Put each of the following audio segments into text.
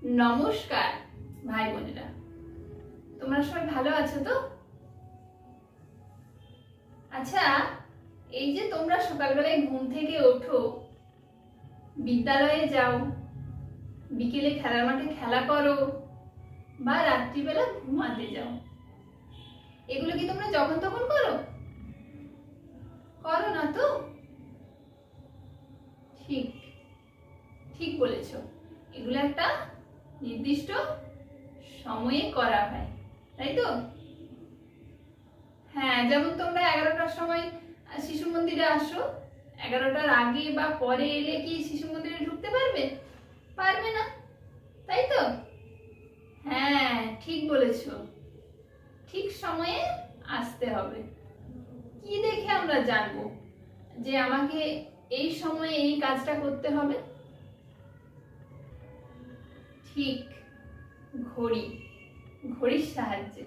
নমস্কার ভাই বোনেরা, তোমরা সবাই ভালো আছো তো? আচ্ছা, এই যে তোমরা সকালবেলায় ঘুম থেকে ওঠো, বিদ্যালয়ে যাও, বিকেলে খেলার মাঠে খেলা করো, বা রাত্রিবেলা ঘুমাতে যাও, এগুলো কি তোমরা যখন তখন করো? করো না তো? ঠিক ঠিক বলেছো, এগুলো একটা নির্দিষ্ট সময়ে করা হয়, তাই তো? হ্যাঁ, যেমন তোমরা 11টার সময় শিশু মন্দিরে আসো, 11টার আগে বা পরে এলে কি শিশু মন্দিরে ঢুকতে পারবে? পারবে না, তাই তো? হ্যাঁ, ঠিক বলেছো, ঠিক সময়ে আসতে হবে। কি দেখে আমরা জানবো যে আমাকে এই সময়ে এই কাজটা করতে হবে? ঠিক, ঘড়ি। ঘড়ির সাহায্যে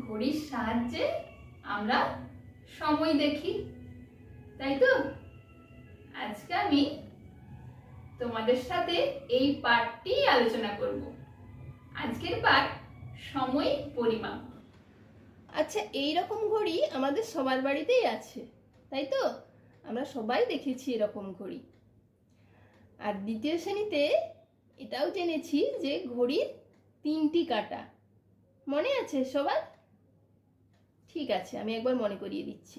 ঘড়ির সাহায্যে আমরা সময় দেখি, তাই তো? আজকে আমি তোমাদের সাথে এই পাঠটি আলোচনা করব। আজকের পাঠ সময় পরিমাপ। আচ্ছা, এই রকম ঘড়ি আমাদের সবার বাড়িতেই আছে, তাই তো? আমরা সবাই দেখেছি এরকম ঘড়ি। আর দ্বিতীয় শ্রেণীতে এটাও জেনেছি যে ঘড়ির 3টি কাঁটা মনে আছে সবার? ঠিক আছে, আমি একবার মনে করিয়ে দিচ্ছি।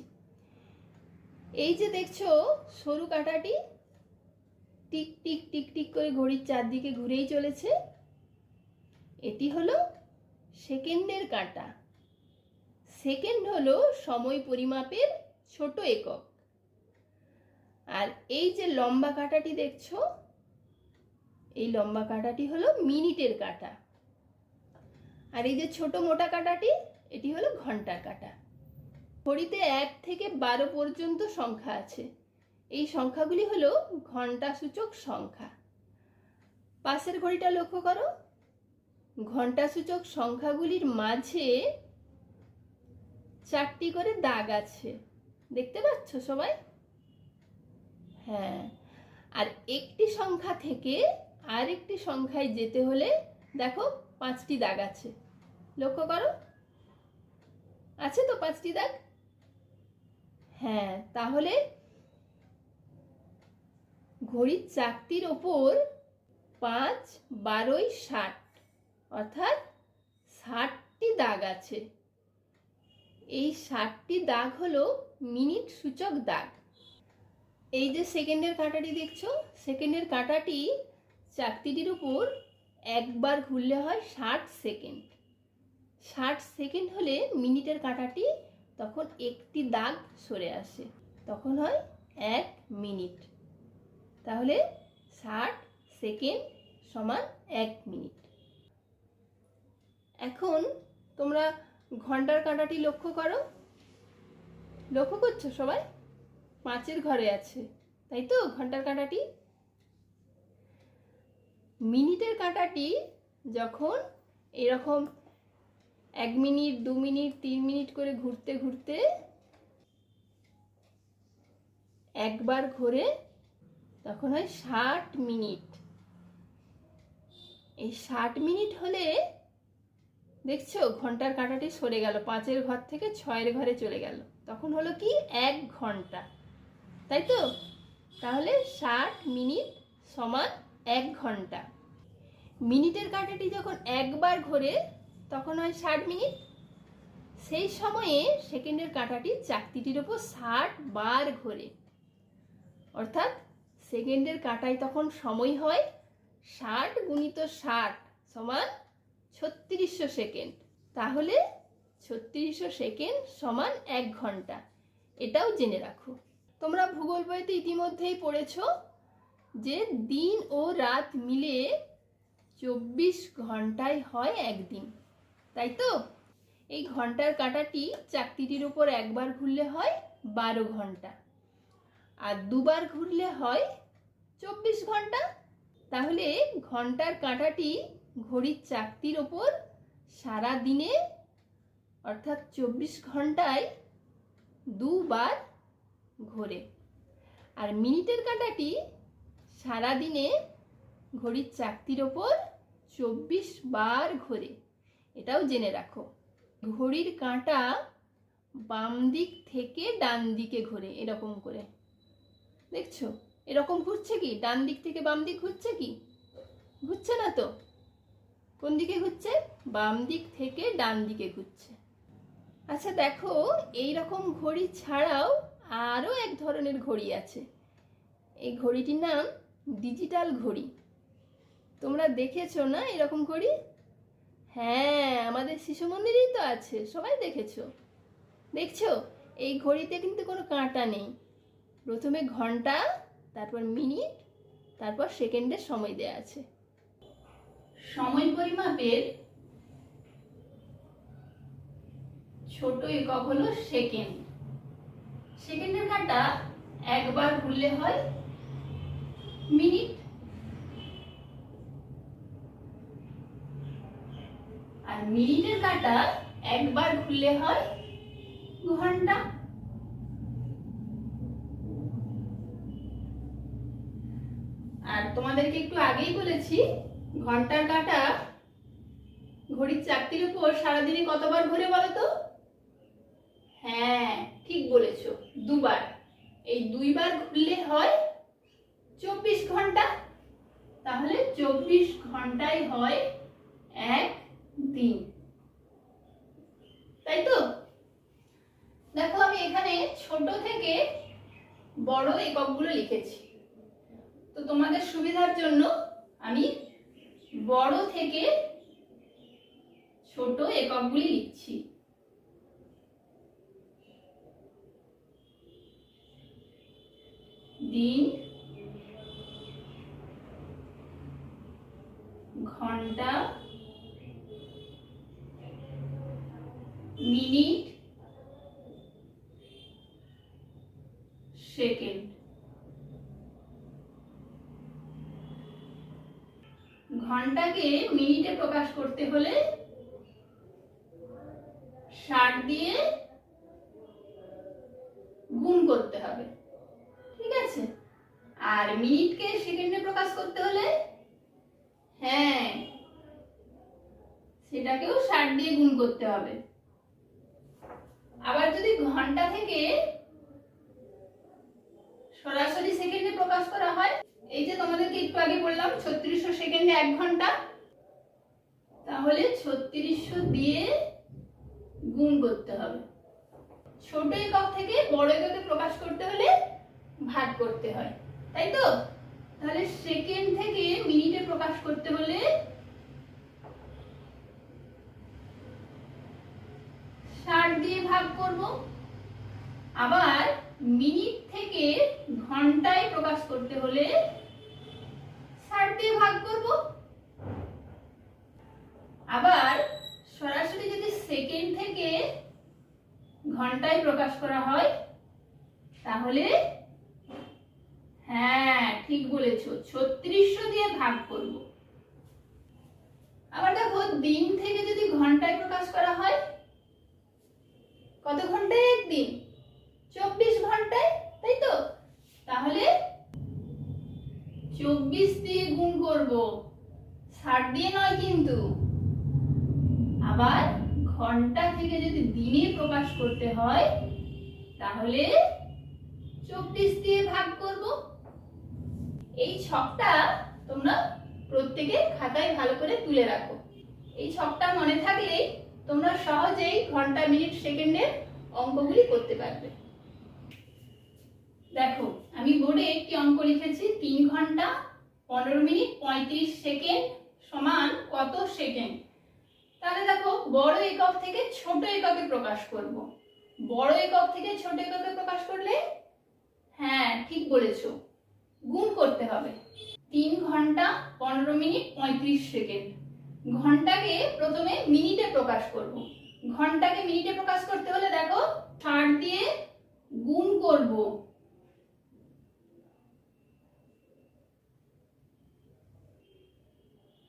এই যে দেখছো সরু কাঁটাটি টিক টিক টিক টিক করে ঘড়ির চারদিকে ঘুরেই চলেছে, এটি হলো সেকেন্ডের কাঁটা। সেকেন্ড হলো সময় পরিমাপের ছোট একক। আর এই যে লম্বা কাঁটাটি দেখছো, এই লম্বা কাঁটাটি হলো মিনিটের কাঁটা। আর এই যে ছোট মোটা কাঁটাটি, এটি হলো ঘন্টার কাঁটা। ঘড়িতে 1 থেকে 12 পর্যন্ত সংখ্যা আছে। এই সংখ্যাগুলি হলো ঘন্টা সূচক সংখ্যা। পাশের ঘড়িটা লক্ষ্য করো, ঘন্টা সূচক সংখ্যাগুলির মাঝে 4টি করে দাগ আছে, দেখতে পাচ্ছ সবাই? হ্যাঁ, আর একটি সংখ্যা থেকে আর একটি সংখ্যায় যেতে হলে দেখো 5টি দাগ আছে, লক্ষ্য করো। আছে তো 5টি দাগ? হ্যাঁ, তাহলে ঘড়ির চাকতির ওপর 5, 12, 60 অর্থাৎ 60টি দাগ আছে। এই 60টি দাগ হলো মিনিট সূচক দাগ। এই যে সেকেন্ডের কাঁটাটি দেখছো, সেকেন্ডের কাঁটাটি চাকতিটির উপর একবার ঘুরলে হয় 60 সেকেন্ড। 60 সেকেন্ড হলে মিনিটের কাঁটাটি তখন একটি দাগ সরে আসে, তখন হয় 1 মিনিট। তাহলে 60 সেকেন্ড সমান 1 মিনিট। এখন তোমরা ঘন্টার কাঁটাটি লক্ষ্য করো, লক্ষ্য করছো সবাই? 5-এর ঘরে আছে, তাই তো ঘন্টার কাঁটাটি? মিনিটের কাঁটাটি যখন এরকম 1 মিনিট, 2 মিনিট, 3 মিনিট করে ঘুরতে ঘুরতে একবার ঘোরে, তখন হয় 60 মিনিট। এই 60 মিনিট হলে দেখছো ঘন্টার কাঁটাটি সরে গেল, 5-এর ঘর থেকে 6-এর ঘরে চলে গেল, তখন হলো কি 1 ঘন্টা, তাই তো? তাহলে 60 মিনিট সমান 1 ঘন্টা। মিনিটের কাঁটাটি যখন একবার ঘোরে তখন হয় 60 মিনিট। সেই সময়ে সেকেন্ডের কাঁটাটি চাকতিটির ওপর 60 বার ঘোরে, অর্থাৎ সেকেন্ডের কাঁটায় তখন সময় হয় 60 গুণিত 60 সমান 3600 সেকেন্ড। তাহলে 3600 সেকেন্ড সমান 1 ঘন্টা, এটাও জেনে রাখো। তোমরা ভূগোল বইতে ইতিমধ্যেই পড়েছ যে দিন ও রাত মিলে 24 ঘন্টায় হয় একদিন, তাই তো? এই ঘন্টার কাঁটাটি চাকতিটির উপর একবার ঘুরলে হয় 12 ঘন্টা, আর দুবার ঘুরলে হয় 24 ঘন্টা। তাহলে ঘন্টার কাঁটাটি ঘড়ির চাকতির ওপর সারা দিনে অর্থাৎ 24 ঘন্টায় 2 বার ঘোরে। আর মিনিটের কাঁটাটি সারা দিনে ঘড়ির চাকতির ওপর 24 বার ঘোরে, এটাও জেনে রাখো। ঘড়ির কাঁটা বাম দিক থেকে ডান দিকে ঘোরে, এরকম করে। দেখছো এরকম ঘুরছে কি? ডান দিক থেকে বাম দিক ঘুরছে কি? ঘুরছে না তো। কোন দিকে ঘুরছে? বাম দিক থেকে ডান দিকে ঘুরছে। আচ্ছা দেখো, এই রকম ঘড়ি ছাড়াও আরও এক ধরনের ঘড়ি আছে। এই ঘড়িটির নাম ডিজিটাল ঘড়ি। তোমরা দেখেছো না এরকম ঘড়ি? হ্যাঁ, আমাদের শিশু মন্দিরেই তো আছে, সবাই দেখেছো। দেখছো এই ঘড়িতে কিন্তু কোনো কাঁটা নেই। প্রথমে ঘন্টা, তারপর মিনিট, তারপর সেকেন্ডের সময় দেয়া আছে। সময় পরিমাপের ছোট একক হলো সেকেন্ড। সেকেন্ডের কাঁটা একবার ঘুরলে হয় মিনিট, আর মিনিটের কাঁটা একবার ঘুরলে হয় ঘন্টা। আর তোমাদেরকে একটু আগেই বলেছি, ঘন্টার কাঁটা ঘড়ির চাকতির উপর সারাদিনে কতবার ঘুরে বলো তো? হ্যাঁ ঠিক বলেছো, দুবার। এই দুইবার ঘুরলে হয় 24 ঘন্টা। তাহলে 24 ঘন্টায় হয় এক দিন, তাই তো? দেখো আমি এখানে ছোট থেকে বড় এককগুলো লিখেছি, তো তোমাদের সুবিধার জন্য আমি বড় থেকে ছোট এককগুলি লিখছি। দিন, ঘন্টা, মিনিট, সেকেন্ড। ঘন্টাকে মিনিটে প্রকাশ করতে হলে 60 দিয়ে গুণ করতে হবে, ঠিক আছে? আর মিনিটকে সেকেন্ডে প্রকাশ করতে হলে হ্যাঁ সেটাকেও 60 দিয়ে গুণ করতে হবে। আবার যদি ঘন্টা থেকে সরাসরি সেকেন্ডে প্রকাশ করা হয়, এই যে তোমাদেরকে একটু আগে বললাম 3600 সেকেন্ডে 1 ঘন্টা, তাহলে 3600 দিয়ে গুণ করতে হবে। ছোট একক থেকে বড় এককে প্রকাশ করতে হলে ভাগ করতে হয়, তাই তো? তাহলে সেকেন্ড থেকে মিনিটে প্রকাশ করতে হলে 60 দিয়ে ভাগ করব। আবার মিনিট থেকে ঘন্টায় প্রকাশ করতে হলে 60 দিয়ে ভাগ করব। আবার সরাসরি যদি সেকেন্ড থেকে ঘন্টায় প্রকাশ করা হয়, তাহলে হ্যাঁ ঠিক বলেছো, 3600 দিয়ে ভাগ করব। আবার দেখো দিন থেকে যদি ঘন্টায় প্রকাশ করা হয়, কত ঘন্টায় একদিন? 24 ঘন্টায়, তাই তো? তাহলে 24 দিয়ে গুণ করব, 60 দিয়ে নয় কিন্তু। আবার ঘন্টা থেকে যদি দিনে প্রকাশ করতে হয়, তাহলে 24 দিয়ে ভাগ করব। এই ছকটা তোমরা প্রত্যেকে খাতায় ভালো করে তুলে রাখো। এই ছকটা মনে থাকলেই তোমরা সহজেই ঘন্টা, মিনিট, সেকেন্ডের অঙ্কগুলি করতে পারবে। দেখো আমি বোর্ডে একটি অঙ্ক লিখেছি, 3 ঘন্টা 15 মিনিট 35 সেকেন্ড সমান কত সেকেন্ড। তাহলে দেখো বড় একক থেকে ছোট এককে প্রকাশ করব। বড় একক থেকে ছোট এককে প্রকাশ করলে হ্যাঁ ঠিক বলেছো, গুণ করতে হবে। 3 ঘন্টা 15 মিনিট 35 সেকেন্ড। ঘন্টাকে প্রথমে মিনিটে প্রকাশ করব। ঘন্টাকে মিনিটে প্রকাশ করতে হলে দেখো 60 দিয়ে গুণ করব।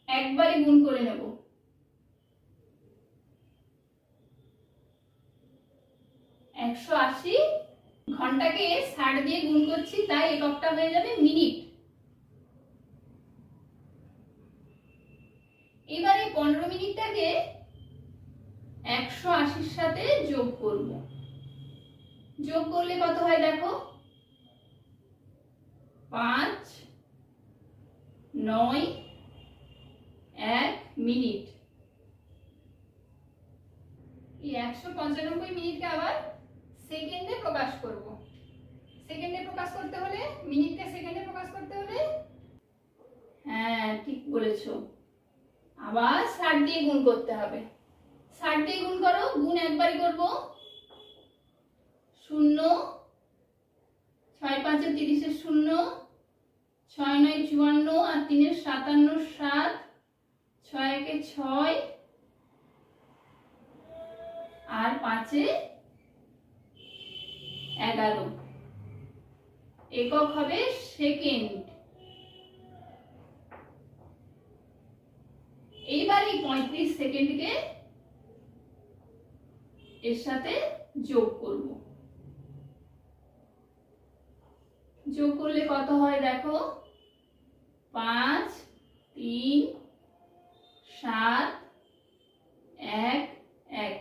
একবারে গুণ করে নেব। 180। ঘন্টাকে 60 দিয়ে গুণ করছি, তাই এককটা হয়ে যাবে মিনিট। এবার এই 15 মিনিটটাকে 180-র সাথে যোগ করব। যোগ করলে কত হয় দেখো, 5, 9, 1 মিনিট। এই 195 মিনিটকে আবার সেকেন্ডে প্রকাশ করব। সেকেন্ডে প্রকাশ করতে হলে, মিনিটকে সেকেন্ডে প্রকাশ করতে হলে, হ্যাঁ ঠিক বলেছো, আবার 60 দিয়ে গুণ করতে হবে। 60 দিয়ে গুণ করো, গুণ একবারই করব। 0, 6 5 30 0, 6 9 54 আর 3 57 7, 6 1 6 আর 5 11। একক হবে সেকেন্ড। এইবার এই 35 সেকেন্ডকে এর সাথে যোগ করব। যোগ করলে কত হয় দেখো, 5, 3, 7, 1 1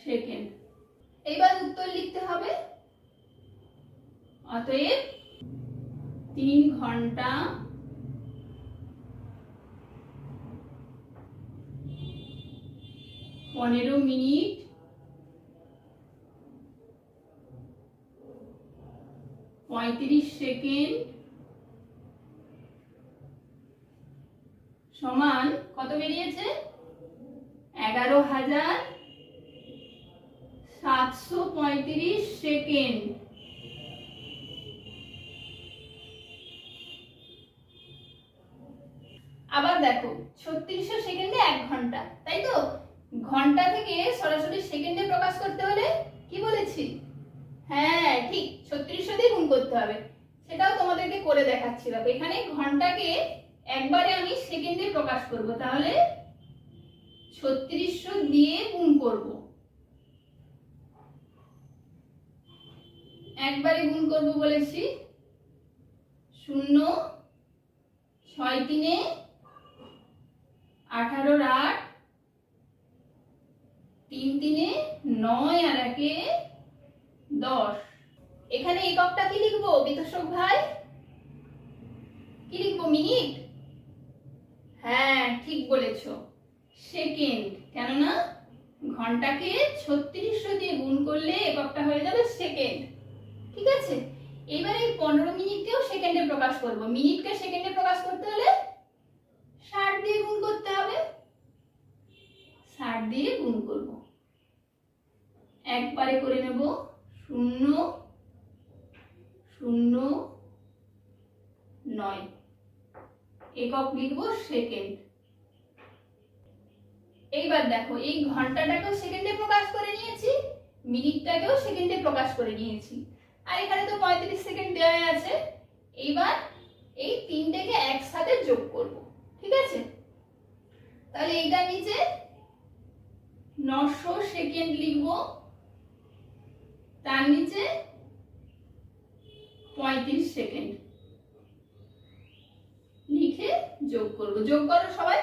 সেকেন্ড। এবার উত্তর লিখতে হবে। অতএব 3 ঘন্টা 15 মিনিট 35 সেকেন্ড সমান কত বেরিয়েছে, 11,735 সেকেন্ড। আবার দেখো 3600 সেকেন্ডে 1 ঘন্টা, তাই তো? ঘন্টা থেকে সরাসরি সেকেন্ডে প্রকাশ করতে হলে কি বলেছি, হ্যাঁ ঠিক 3600 দিয়ে গুণ করতে হবে। সেটাও তোমাদেরকে করে দেখাচ্ছি। দেখো এখানে ঘন্টাকে একবারে আমি সেকেন্ডে প্রকাশ করব, তাহলে 3600 দিয়ে গুণ করব। একবারে গুণ করব বলেছি। 0, 6 3 18 8, 3 3 9 আর 1 10। এখানে এককটা কি লিখবো বিতোষক ভাই, কি লিখবো, মিনিট? হ্যাঁ ঠিক বলেছো, সেকেন্ড। কেননা ঘন্টাকে 3600 দিয়ে গুণ করলে এককটা হয়ে যাবে সেকেন্ড। ঠিক আছে, এবার এই 15 মিনিটকেও সেকেন্ডে প্রকাশ করব। মিনিটকে সেকেন্ডে প্রকাশ করতে হলে 60 দিয়ে গুণ করতে হবে। 60 দিয়ে গুণ করব, একবারে করে নেব। 0 0 9, একক লিখব সেকেন্ড। এইবার দেখো এই ঘন্টাটাকেও সেকেন্ডে প্রকাশ করে নিয়েছি, মিনিটটাকেও সেকেন্ডে প্রকাশ করে নিয়েছি, আর এখানে তো 35 সেকেন্ড দেওয়া আছে। এইবার এই তিনটেকে একসাথে যোগ করব। ঠিক আছে, তাহলে এইটা নিচে 900 সেকেন্ড লিখব, তার নিচে 35 সেকেন্ড লিখে যোগ করব। যোগ করো সবাই।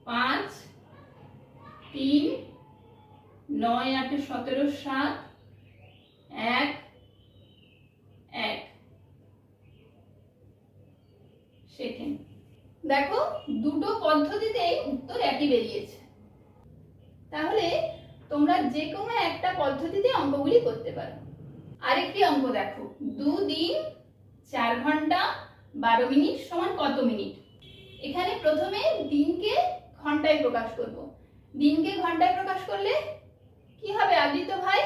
5 3 9 8 17 7 1 1 সেকেন্ড। দেখো দুটো পদ্ধতিতেই উত্তর একই বেরিয়েছে। তাহলে তোমরা যে কোনো একটা পদ্ধতিতে অঙ্কগুলি করতে পারো। আরেকটি অঙ্ক দেখো, 2 দিন 4 ঘন্টা 12 মিনিট সমান কত মিনিট? এখানে প্রথমে দিনকে ঘন্টায় প্রকাশ করব। দিনকে ঘন্টায় প্রকাশ করলে কি হবে আদিত্য ভাই?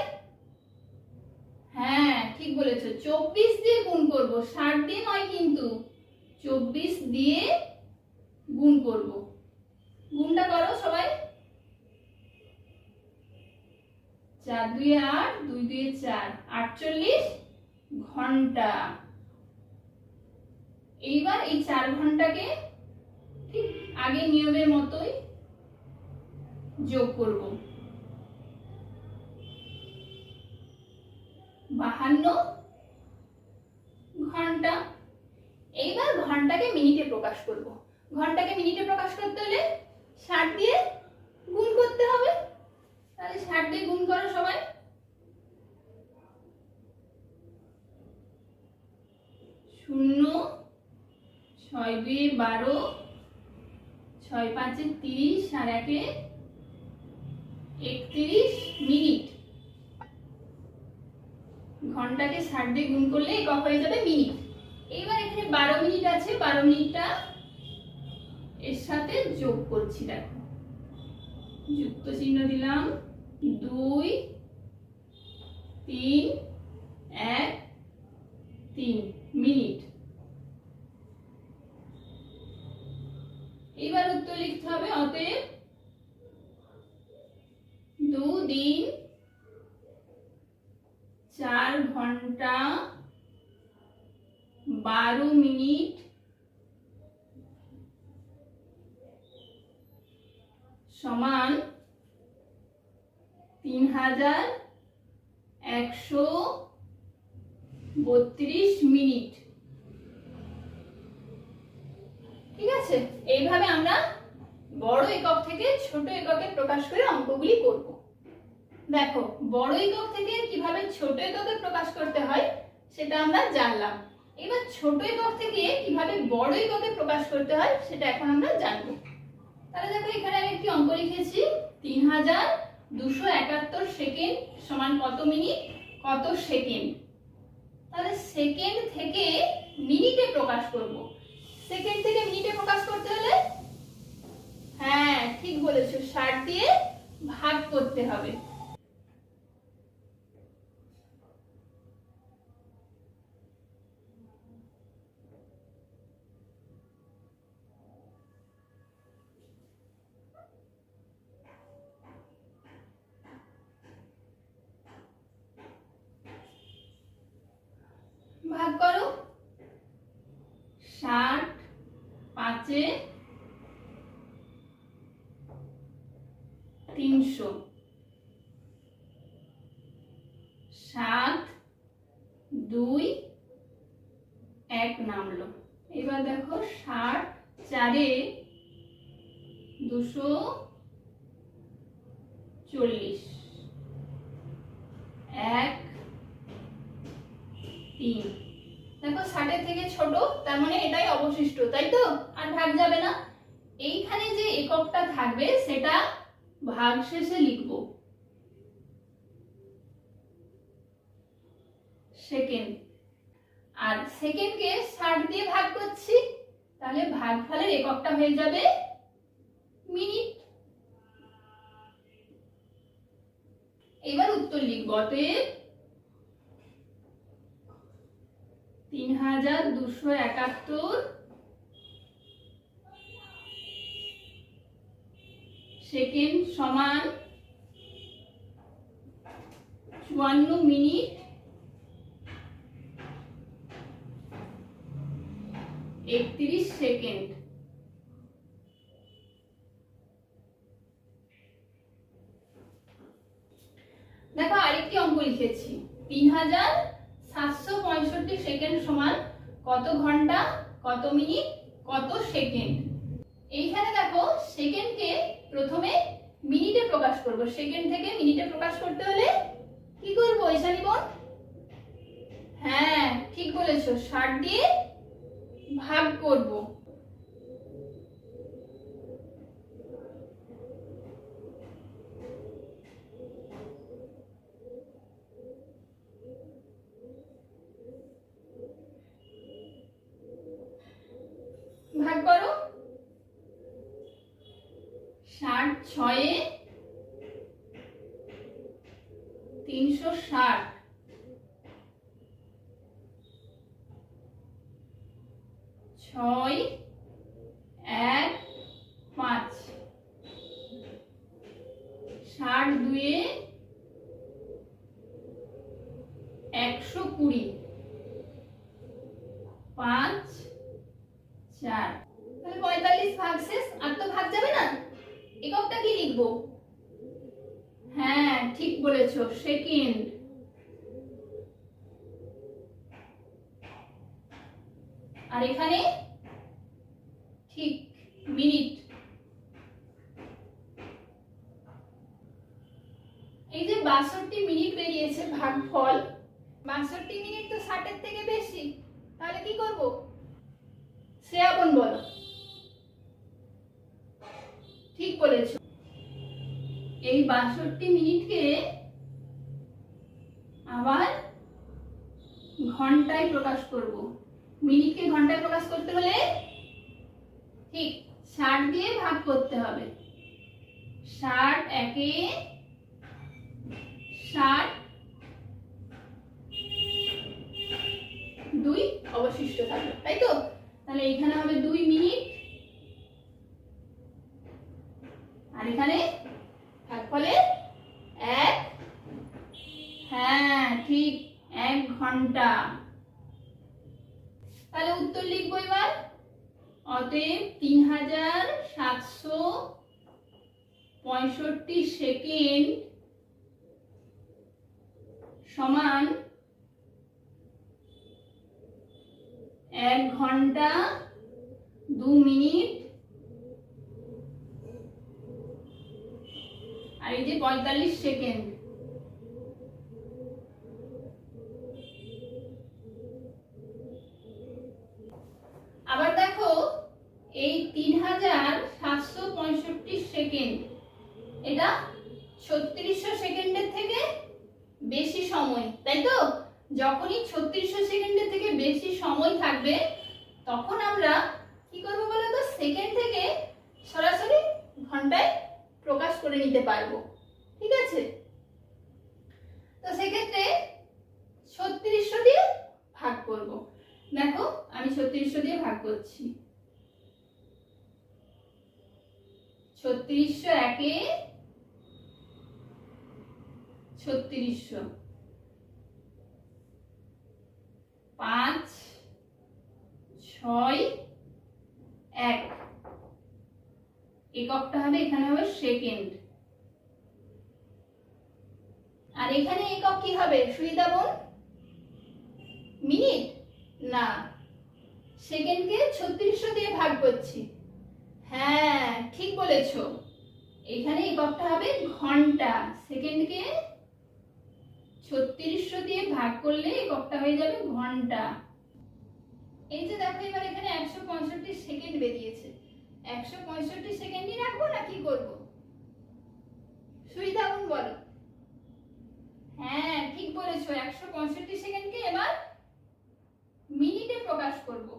হ্যাঁ ঠিক বলেছো, 24 দিয়ে গুণ করব, 60 দিয়ে নয় কিন্তু, 24 দিয়ে গুণ করব। গুণটা করো সবাই। 4 2 8, 2 2 4, 48 ঘন্টা। এইবার এই 4 ঘন্টাকে ঠিক আগে নিয়মের মতোই যোগ করব। 52 ঘন্টা। এইবার ঘন্টাকে মিনিটে প্রকাশ করব। ঘন্টাকে মিনিটে প্রকাশ করতে হলে 60 দিয়ে গুণ করতে হবে। তাহলে 60 দিয়ে গুণ করো সবাই। 0, 6 2 12, 6 5 30, আর 1 31 মিনিট। ঘন্টাকে 60 দিয়ে গুণ করলে একক হয়ে যাবে মিনিট। এইবার এখানে 12 মিনিট আছে, 12 মিনিটটা এর সাথে যোগ করছি। দেখো, যুক্ত চিহ্ন দিলাম। 2 3 1 3 মিনিট। এবার উত্তর লিখতে হবে। অতএব 2 দিন 4 ঘন্টা 12 মিনিট সমান 3132 মিনিট। ঠিক আছে, এইভাবে আমরা বড় একক থেকে ছোট এককে প্রকাশ করে অঙ্কগুলি করব। দেখো, বড় একক থেকে কিভাবে ছোট এককে প্রকাশ করতে হয় সেটা আমরা জানলাম। এবার ছোট একক থেকে কিভাবে বড় এককে প্রকাশ করতে হয় সেটা এখন আমরা জানবো। তাহলে দেখো, এখানে আমি একটি অঙ্ক লিখেছি। 3271 সেকেন্ড সমান কত মিনিট, কত সেকেন্ড। তাহলে সেকেন্ড থেকে মিনিটে প্রকাশ করব। সেকেন্ড থেকে মিনিটে প্রকাশ করতে হলে, হ্যাঁ ঠিক বলেছো, 60 দিয়ে ভাগ করতে হবে। ভাগ করো। 60 5 300, 7 2 1 নামলো। এবার দেখো, 60 4 240, 1 3। দেখো, 60 থেকে ছোট, তার মানে এটাই অবশিষ্ট, তাই তো? আর ভাগ যাবে না। এইখানে যে এককটা থাকবে সেটা ভাগ শেষে লিখব, সেকেন্ড। আর সেকেন্ডকে 60 দিয়ে ভাগ করছি, তাহলে ভাগফলের এককটা হয়ে যাবে মিনিট। এবার উত্তর লিখব। অতএব 3271 সেকেন্ড সমান 54 মিনিট 31 সেকেন্ড। দেখো, আরেকটি অঙ্ক লিখেছি। 3765 সেকেন্ড সমান কত ঘন্টা, কত মিনিট, কত সেকেন্ড। এইখানে দেখো, সেকেন্ডকে প্রথমে মিনিটে প্রকাশ করব। সেকেন্ড থেকে মিনিটে প্রকাশ করতে হলে কি করব ঈশানী বোন? হ্যাঁ ঠিক বলেছো, 60 দিয়ে ভাগ করব। ভাগ করো। 60 6 360, 6 1 5, 60 2 120, 5 4। তাহলে 45 ভাগ শেষ। আর তো ভাগ যাবে না। এককটা কি লিখবো? হ্যাঁ ঠিক বলেছো, সেকেন্ড। আর এখানে ঠিক মিনিট। এই যে 62 মিনিট বেরিয়েছে ভাগফল, 62 মিনিট তো 60 এর থেকে বেশি, তাহলে কি করব? শ্রেয়াবন বলো। ঠিক বলেছ। এই 62 মিনিটকে আবার ঘন্টায় প্রকাশ করব। মিনিটকে ঘন্টায় প্রকাশ করতে হলে ঠিক 60 দিয়ে ভাগ করতে হবে। 60 একে 60, 2 অবশিষ্ট থাকবে, তাই তো? তাহলে এখানে হবে 2 মিনিট, আর এখানে ভাগফলে 1, হ্যাঁ ঠিক 1 ঘন্টা। তাহলে উত্তর লিখবো এবার। অতএব 3765 সেকেন্ড সমান 1 ঘন্টা 2 মিনিট আর এই যে 45 সেকেন্ড। আবার দেখো, এই 3765 সেকেন্ড এটা 3600 সেকেন্ডের থেকে বেশি সময়, তাই তো? যখনই 3600 সেকেন্ডের থেকে বেশি সময় থাকবে তখন আমরা কি করব বলো তো? সেকেন্ড থেকে সরাসরি ঘন্টায় প্রকাশ করে নিতে পারবো, ঠিক আছে? তো সেক্ষেত্রে 3600 দিয়ে ভাগ করব। দেখো আমি 3600 দিয়ে ভাগ করছি। 3600 একে 3600, 5 6 1, এককটা হবে এখানে হবে সেকেন্ড। আর এখানে একক কি হবে সুবিধা বোন? মিনিট না, সেকেন্ডকে 3600 দিয়ে ভাগ করছি। হ্যাঁ ঠিক বলেছো, এখানে এককটা হবে ঘন্টা, সেকেন্ডকে 3600 দিয়ে ভাগ করলে এককটা হয়ে যাবে ঘন্টা। এই যে দেখো এবার এখানে 165 সেকেন্ড বেরিয়েছে, 165 সেকেন্ডই রাখবো না কি করব? সুবিধা বোন বলো। হ্যাঁ ঠিক বলেছো, 165 সেকেন্ডকে এবার মিনিটে প্রকাশ করব,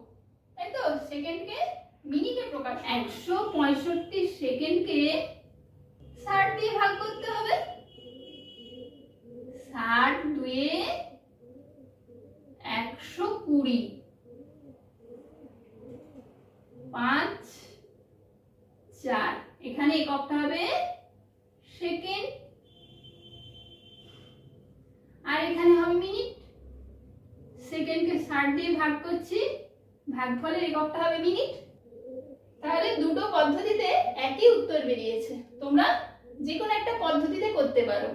তাই তো? সেকেন্ডকে মিনিটে প্রকাশ। 165 সেকেন্ডকে 60 দিয়ে ভাগ করতে হবে। 60 2 120, 5 4, এখানে এককটা হবে সেকেন্ড আর এখানে হবে মিনিট। সেকেন্ডকে 60 দিয়ে ভাগ করছি, ভাগফলের এককটা হবে মিনিট। তাহলে দুটো পদ্ধতিতে একই উত্তর বেরিয়েছে, তোমরা যে কোনো একটা পদ্ধতিতে করতে পারো।